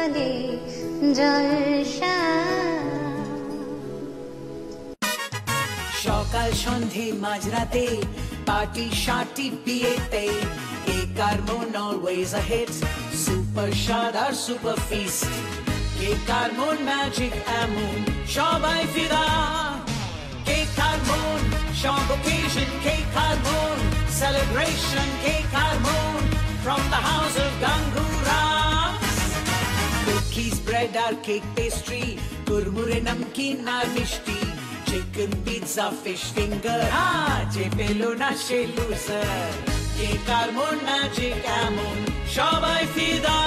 সকালে জলসা। সকাল সন্ধে মাঝরাতে পার্টি শার্টি বিয়েতে কেক আর মন অলওয়েজ আ হিট, সুপার স্বাদ আর সুপার ফিস্ট। কেক আর মন ম্যাজিক এমন সবাই ফিদা। কেক আর মন সব occasion, কেক আর মন celebration, কেক আর মন from the house of Ganguram. Cookies, bread আর কেক পেস্ট্রি, কুরমুরে নমকিন আর মিষ্টি, চিকেন পিৎজা ফিশ ফিঙ্গার, যে পেলো না সে লুজার। কেক আর মন ম্যাজিক এমন সবাই ফিদা।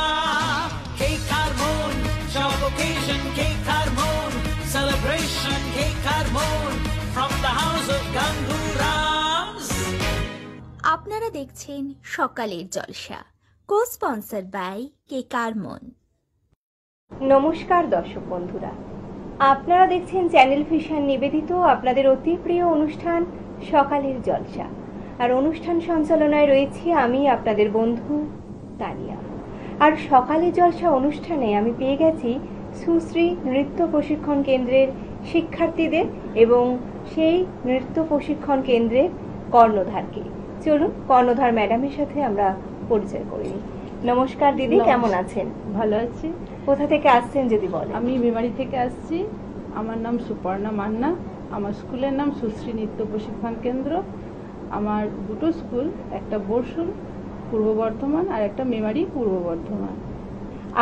কেক আর মন সব occasion, কেক আর মন celebration, কেক আর মন from the house of Gangurams. আপনারা দেখছেন সকালের জলসা, কো স্পন্সার্ড বাই কেক আর মন। নমস্কার দর্শক বন্ধুরা, আপনারা দেখছেন চ্যানেল ভিশন নিবেদিত আপনাদের অতি প্রিয় অনুষ্ঠান সকালের জলসা। আর অনুষ্ঠান সঞ্চালনায় রয়েছি আমি আপনাদের বন্ধু তানিয়া। আর সকালের জলসা অনুষ্ঠানে আমি পেয়ে গেছি সুশ্রী নৃত্য প্রশিক্ষণ কেন্দ্রের শিক্ষার্থীদের এবং সেই নৃত্য প্রশিক্ষণ কেন্দ্রের কর্ণধারকে। চলুন কর্ণধার ম্যাডামের সাথে আমরা পরিচয় করে নিই। নমস্কার দিদি, কেমন আছেন? ভালো আছি। কোথা থেকে আসছেন যদি বলেন? আমি মেমারি থেকে আসছি। আমার নাম সুপর্ণা মান্না। আমার স্কুলের নাম সুশ্রী নৃত্য প্রশিক্ষণ কেন্দ্র। আমার দুটো স্কুল, একটা বর্ষুল পূর্ব বর্ধমান আর একটা মেমারি পূর্ব বর্ধমান।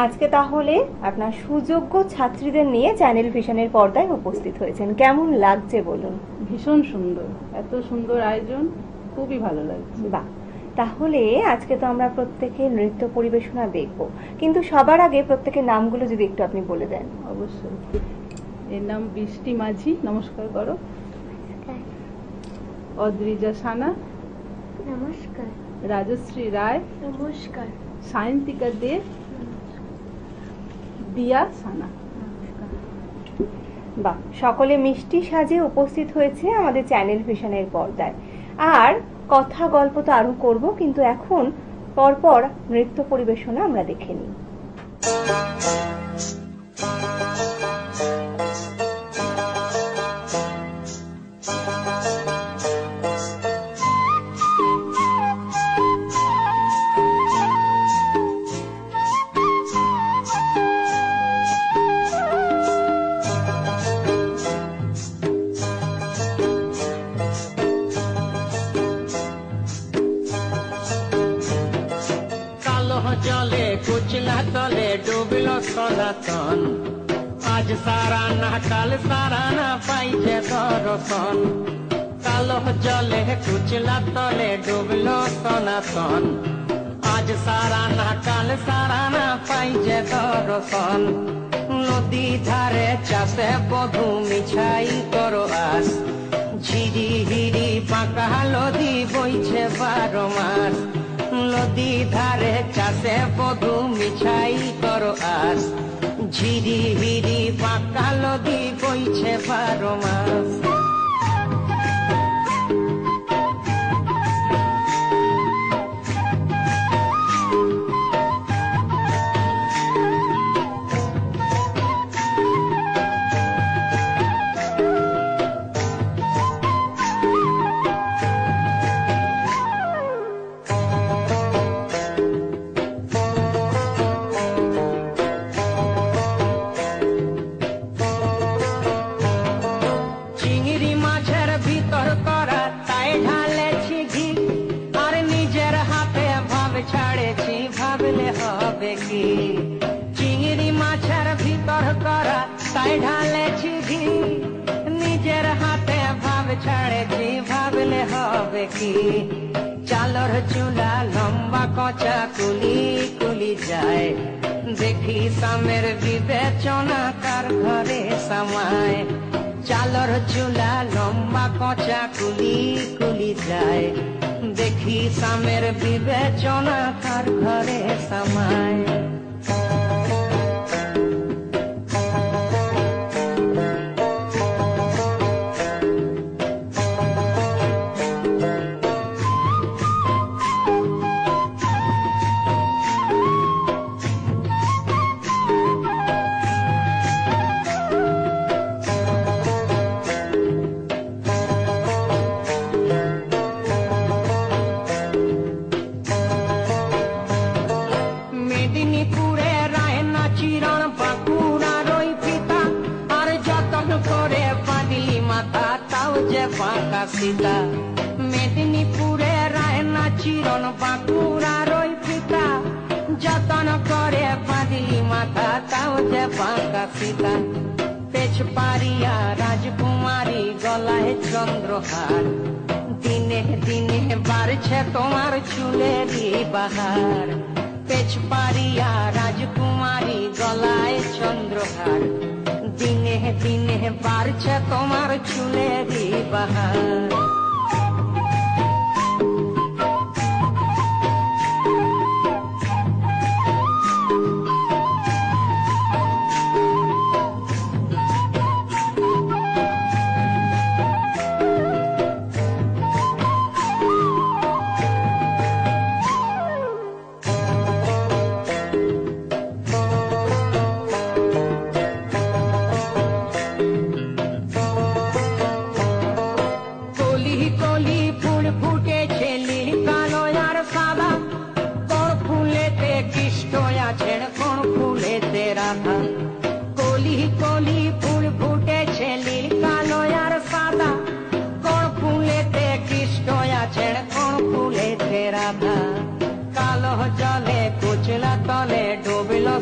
আজকে তাহলে আপনার সুযোগ্য ছাত্রীদের নিয়ে চ্যানেল ভিশনের পর্দায় উপস্থিত হয়েছেন, কেমন লাগছে বলুন? ভীষণ সুন্দর, এত সুন্দর আয়োজন, খুবই ভালো লাগছে। বাহ, তাহলে আজকে তো আমরা প্রত্যেকে নৃত্য পরিবেশনা দেখব, কিন্তু সবার আগে প্রত্যেকের নামগুলো যদি একটু আপনি বলে দেন। অবশ্যই। এর নাম বৃষ্টি মাঝি, নমস্কার করো। অদ্রিজা সানা, নমস্কার। রাজশ্রী রায়, নমস্কার। সায়ন্তিকা দে, দিয়া সানা। বাহ, সকলে মিষ্টি সাজে উপস্থিত হয়েছে আমাদের চ্যানেল ভিশনের পর্দায়। আর কথা গল্প তো আরো করব, কিন্তু এখন পরপর নৃত্য পরিবেশনা আমরা দেখে নিই। জলে কুচলা তলে ডুবল সনাতন, আজ সারা না কাল সারা না পাইছে দর্শন। কালো জলে কুচলা তলে ডুবল সনাতন, আজ সারা না কাল সারা না পাইছে দর্শন। নদী ধারে চাষে বধু মিছাই করো আস, ঝিরি হিরি পাকা নদী বইছে 12 মাস। নদী ধারে চাষে বধু মিছাই করো আস, ঝিরি হিরি পাকা নদী বইছে 12 মাস। চিংড়ি মাছের ভিতর করা তাই ঢালেছি ঘি, নিজের হাতে ভাব ছাড়েছি ভাবলে হবে কি। চালর চুলা লম্বা কচা কুলি কুলি যায়, দেখি সামের বিবেচনা কার ঘরে সামায়। চালর চুলা লম্বা কচা কুলি কুলি যায়, দেখি সামের বিবেচনা কার ঘরে সামায়। ফাঁকা সীতা মেদিনীপুরে রায়না চিরন বাঁকুড়ার ওই পিতা যতন করে বাঁধলি মাথা তাও যে ফাঁকা সীতা পেছ পারিয়া রাজকুমারী গলায় চন্দ্রহার দিনে দিনে বাড়ছে তোমার চুলেরই বাহার পেছ পারিয়া রাজকুমারী গলায় চন্দ্রহার দিনে দিনে বাড়ছে তোমার চুলেরই বাহার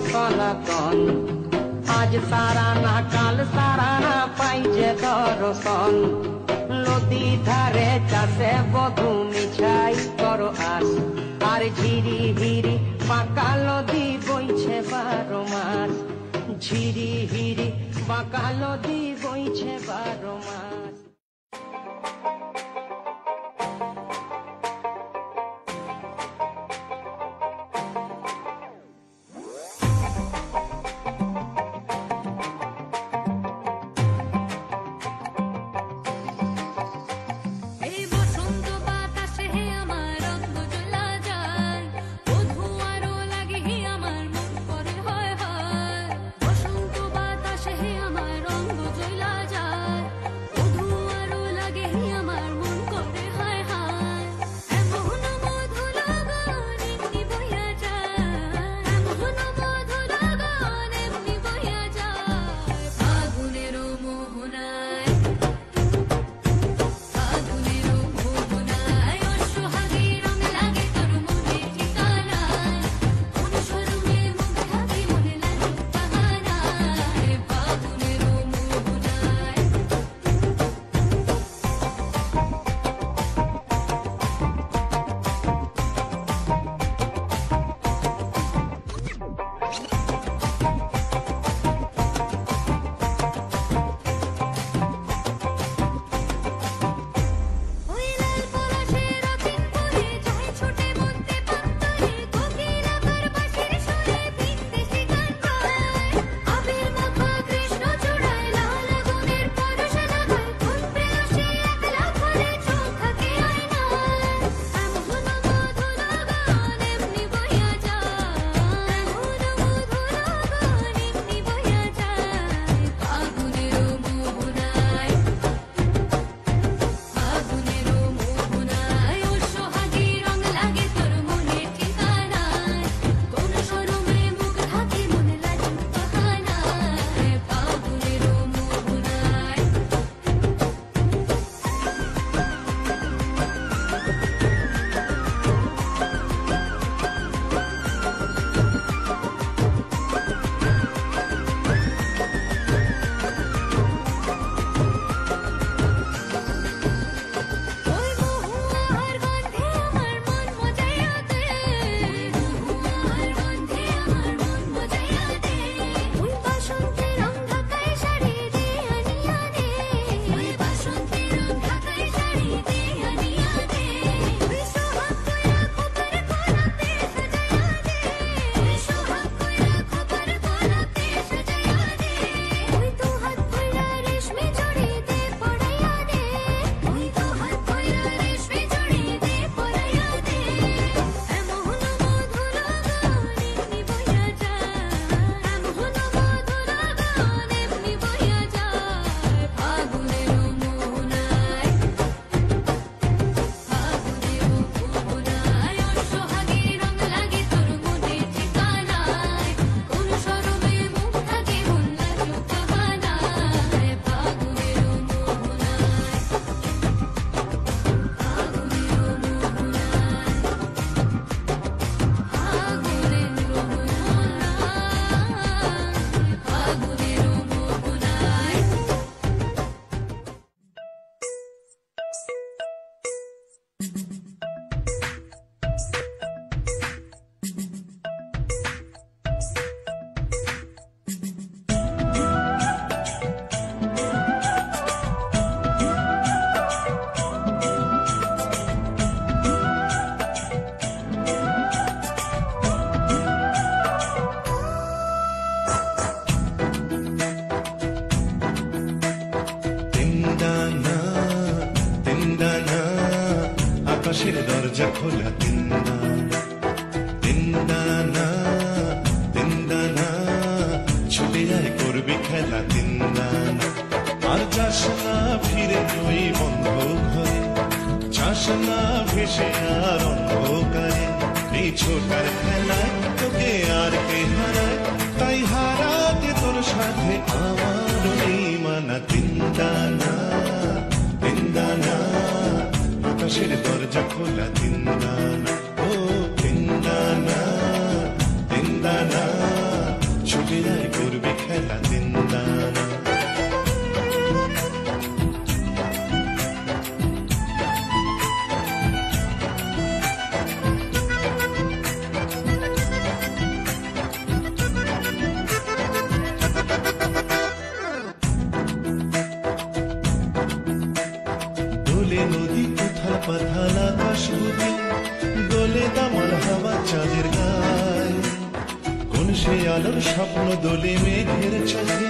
সনাতন আজ সারা না কাল সারা না পাইছে দর্শন নদী ধারে চাষে বধু মিছাই করো আস আর ঝিরি হিরি বাঁকা নদী বইছে 12 মাস ঝিরি হিরি বাঁকা নদী বইছে 12 মাস বধু আকাশের দরজা খোলা তিনদানা তিনদানা তিনদানা ছুটে যায় করবি খেলা তিনদানা আর যাস না ফিরে ওই বন্ধ ঘরে যাস না ভেসে আর অন্ধকারে এই ছোটার খেলায় তোকে আর কে হারায় তাই হারাতে তোর সাথে আমার মানা তিনদানা তিনদানা আকাশের দরজা খোলা তিনদানা ও তিনদানা তিনদানা ছুটে যায় করবি খেলা তিনদানা নদী উথাল পাথাল আকাশ বুঝে দোলে দামাল হাওয়া চাঁদের গায় কোন সে আলোর স্বপ্ন দোলে মেঘের চোখে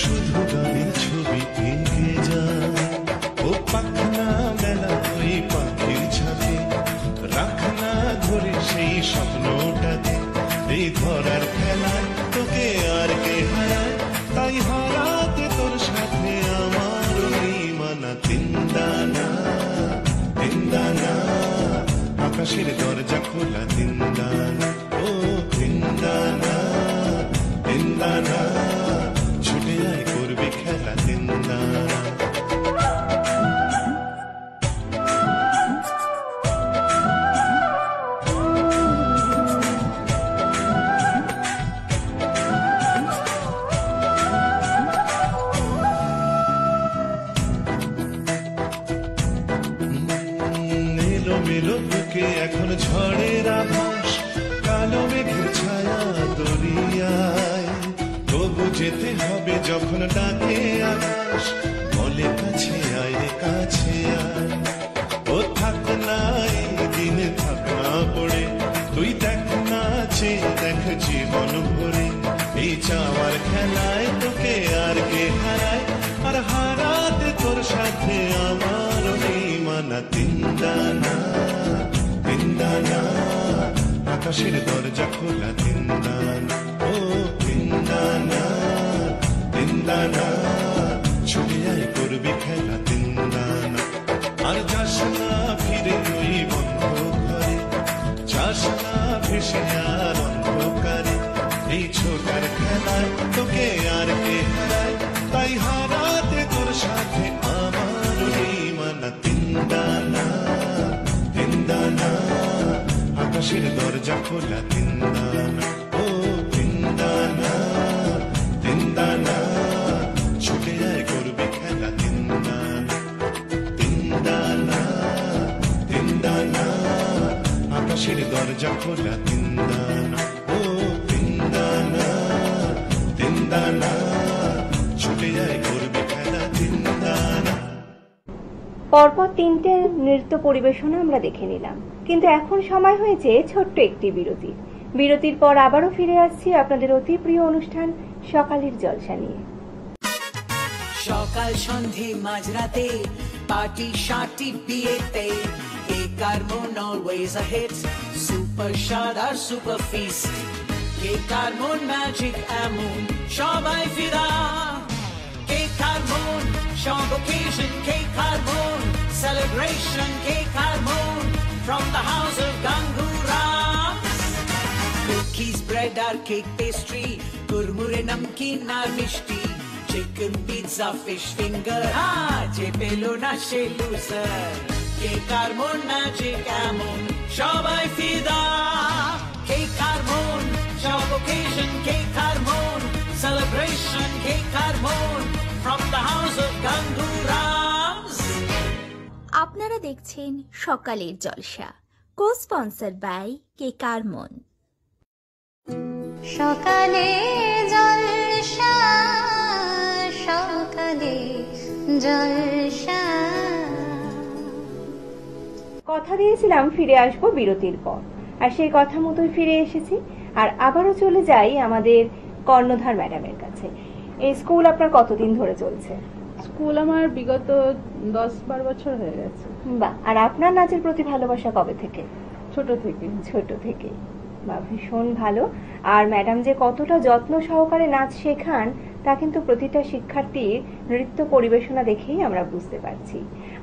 শুধু গানের ছবি এঁকে যায় ও পাখনা মেলা ওই পাখির ছাদে রাখনা ধরে সেই স্বপ্নটাতে এই ধরার খেলায় তোকে আর কে হারায় তাই হারাতে তোর সাথে আমার মানা তিনদানা তিনদানা আকাশের দরজা খোলা তিনদানা ও তিনদানা তিনদানা ছুটে যায় করবি খেলা তিনদানা মেলো বুকে এখন ঝড়ের আভাস কালো মেঘের ছায়া দরিয়ায় তবু যেতে হবে যখন ডাকে আকাশ বলে কাছে আয় রে কাছে আয় ও থাক না দিন থাক না পড়ে তুই দেখ না দেখ জীবন ভরে এই চাওয়ার খেলায় তোকে আর কে হারায় আর হারাতে তোর সাথে আমার মানা তিনদানা তিনদানা আকাশের দরজা খোলা তিনদানা ও তিনদানা তিনদানা ছুটে যায় করবি খেলা তিনদানা আর যাস না ফিরে ওই বন্ধ ঘরে যাস না ভেসে আর অন্ধকারে এই ছোটার খেলায় তোকে আর কে হারায় তাই হারাতে তোর সাথে আমার মানা তিনদানা তিনদানা আকাশের দরজা খোলা তিনদানা ও তিনদানা তিনদানা ছুটে যায় করবে খেলা তিনদানা তিনদানা তিনদানা আকাশের দরজা খোলা তিনদানা ও তিনদানা তিনদানা ছুটে যায় করবে খেলা তিনদানা পরপর তিনটে নৃত্য পরিবেশনা আমরা দেখে নিলাম, কিন্তু এখন সময় হয়েছে ছোট্ট একটি বিরতি। বিরতির পর আবারও ফিরে আসছি আপনাদের অতি প্রিয় অনুষ্ঠান সকালের জলসা নিয়ে। সকাল সন্ধে মাঝরাতে পার্টি শার্টি বিয়েতে কেকার মন অলওয়েজ আ হিট সুপার স্বাদ আর সুপার ফিস্ট কেকার মন ম্যাজিক এমন সবাই ফিদা কেকার মন সব occasion কেকার মন celebration কেকার মন from the house of Gangura cookies bread R cake pastry কুরমুরে namkeen আর মিষ্টি চিকেন পিৎজা ফিশ ফিঙ্গার যে পেলো না সে লুজার কেকার মন ম্যাজিক এমন সবাই ফিদা কেকার মন সব occasion কেকার মন celebration কেকার মন from the house of Ganguras আপনারা দেখছেন সকালের জলসা, কো স্পন্সর বাই কেকার মন। সকালে জলসা সকালে জলসা। কথা দিয়েছিলাম ফিরে আসবো বিরতির পর, আর সেই কথা মতোই ফিরে এসেছি। আর আবারও চলে যাই আমাদের কর্ণধার ম্যাডামের কাছে। এই স্কুল আপনার কতদিন ধরে চলছে? স্কুল আমার বিগত 10-12 বছর হয়ে গেছে। বাহ। আর আপনার নাচের প্রতি ভালোবাসা কবে থেকে? ছোট থেকে। ছোট থেকে। বা ভীষণ ভালো। আর ম্যাডাম যে কতটা যত্ন সহকারে নাচ শেখান তা কিন্তু প্রতিটা শিক্ষার্থীর নৃত্য পরিবেশনা দেখেই আমরা বুঝতে পারছি।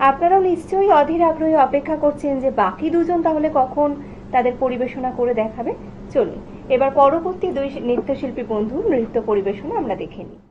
আপনারাও নিশ্চয়ই অধীর আগ্রহে অপেক্ষা করছেন যে বাকি দুজন তাহলে কখন তাদের পরিবেশনা করে দেখাবে। চলুন এবার পরবর্তী দুই নৃত্যশিল্পী বন্ধুর নৃত্য পরিবেশনা আমরা দেখে নিই।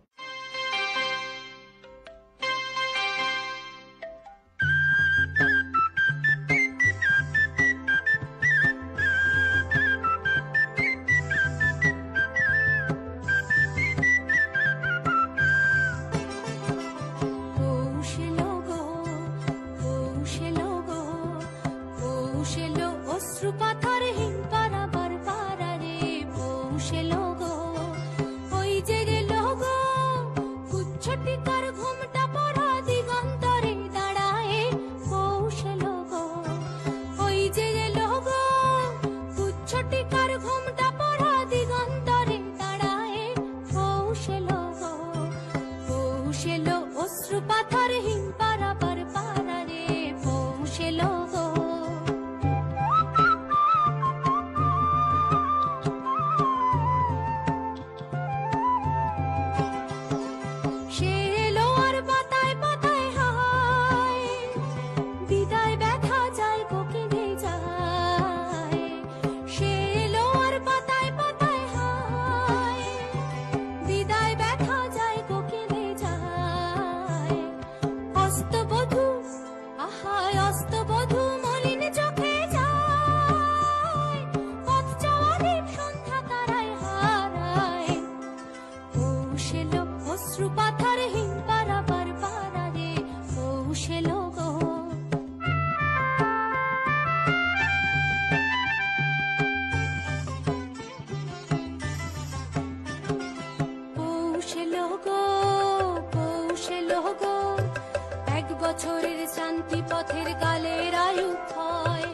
বছরের শান্তি পথের কালের আয়ু ক্ষয়,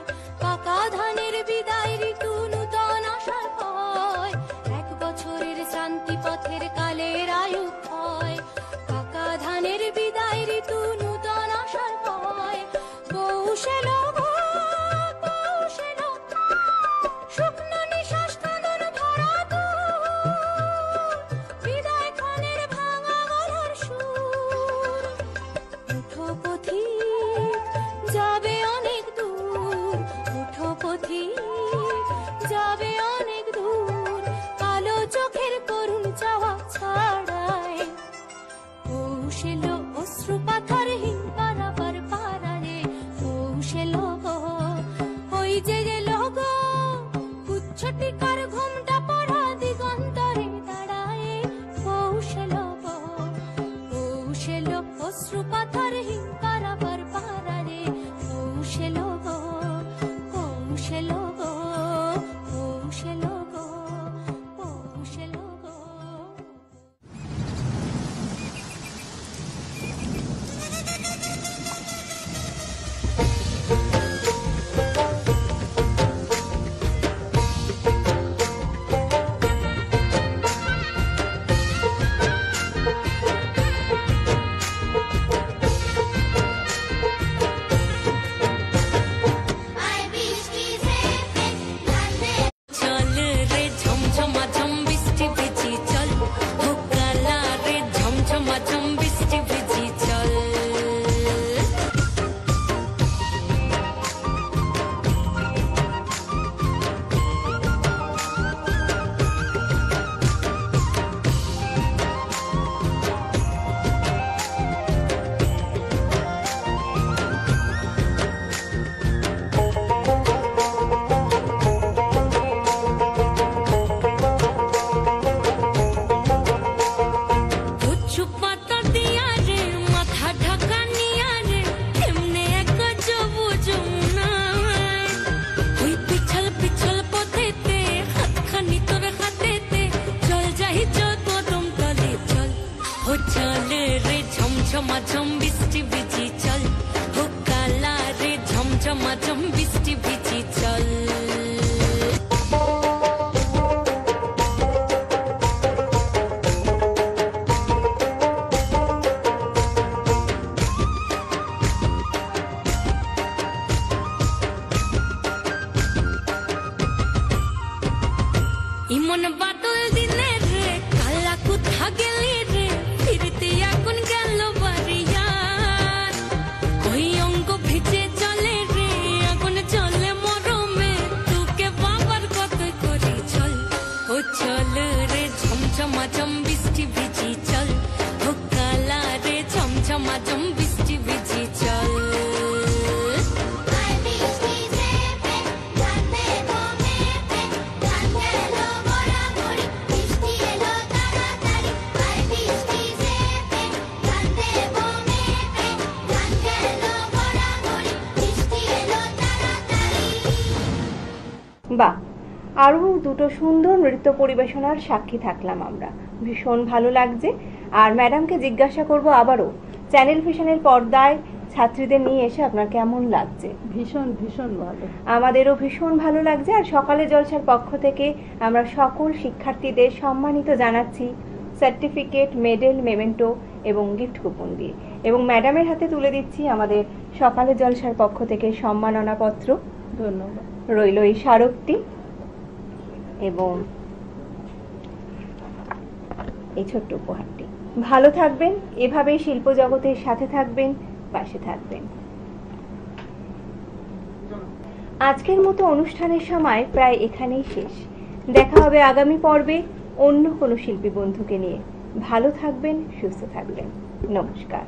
পাকা ধানের বিদায় ঋতু নূতন আশার ভয়। 1 বছরের শান্তি পথের কালের আয়ু ক্ষয়, পাকা ধানের বিদায় ঋতু নূতন আশার ভয়। পৌষ এলো গো, পৌষ এলো, শুকনো নিঃশ্বাস কাঁদন ভরা দূর, বিদায় ক্ষণের ভাঙা গলার সুর। উঠো পথিক যাবে অনেক দূর, উঠো পথিক যাবে অনেক দূর, কালো চোখের করুণ চাওয়া ছাড়ায়। পৌষ এলো অশ্রু পাথরহীন পারাবার পারারে, পৌষ এলো গো, ওই যে এলো গো, কুচ্ছটিকার ঘুমটা পড়া দিগন্তরে দাঁড়ায়। পৌষ এলো গো, পৌষ এলো অশ্রু পাথরহীন পারাবার পারারে, পৌষ এলো গো, পৌষ এলো গো, পৌষ এলো গো, পৌষ এলো গো। চল রে ঝমঝমা ঝম বৃষ্টি ভিজি চল, ভোকালা রে ঝমঝমা ঝম বৃষ্টি ভিজি চল। কচু পাতা দিয়া রে মাথা ঢাকা নিয়া রে, এমনে এক সবুজ যমুনায়। ওই পিছল পিছল পথেতে হাতখানি তোর হাতেতে, চল যাই চল কদম তলে চল। ও চল রে ঝমঝমা ঝম বৃষ্টি ভিজি চল, ও কালা রে ঝমঝমা ঝম বৃষ্টি ভিজি চল। ঝমঝম বৃষ্টি ভিজি চল ও কালা রে ঝমঝমাঝম বৃষ্টি ভিজি চল বাহ, আরও দুটো সুন্দর নৃত্য পরিবেশনার সাক্ষী থাকলাম আমরা, ভীষণ ভালো লাগছে। আর ম্যাডামকে জিজ্ঞাসা করব আবারও, চ্যানেল ভিশনের পর্দায় ছাত্রীদের নিয়ে এসে আপনার কেমন লাগছে? ভীষণ ভীষণ ভালো। আমাদেরও ভীষণ ভালো লাগছে। আর সকালে জলসার পক্ষ থেকে আমরা সকল শিক্ষার্থীদের সম্মানিত জানাচ্ছি সার্টিফিকেট, মেডেল, মেমেন্টো এবং গিফট কুপন দিয়ে, এবং ম্যাডামের হাতে তুলে দিচ্ছি আমাদের সকালে জলসার পক্ষ থেকে সম্মাননাপত্র। ধন্যবাদ। রইল এই স্মারকটি এবং এই ছোট্ট উপহারটি। ভালো থাকবেন, এভাবেই শিল্প জগতের সাথে থাকবেন, পাশে থাকবেন। আজকের মতো অনুষ্ঠানের সময় প্রায় এখানেই শেষ। দেখা হবে আগামী পর্বে অন্য কোনো শিল্পী বন্ধুকে নিয়ে। ভালো থাকবেন, সুস্থ থাকবেন। নমস্কার।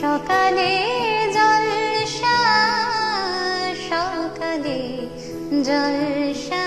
সকালে জলসা, সকালে জলসা।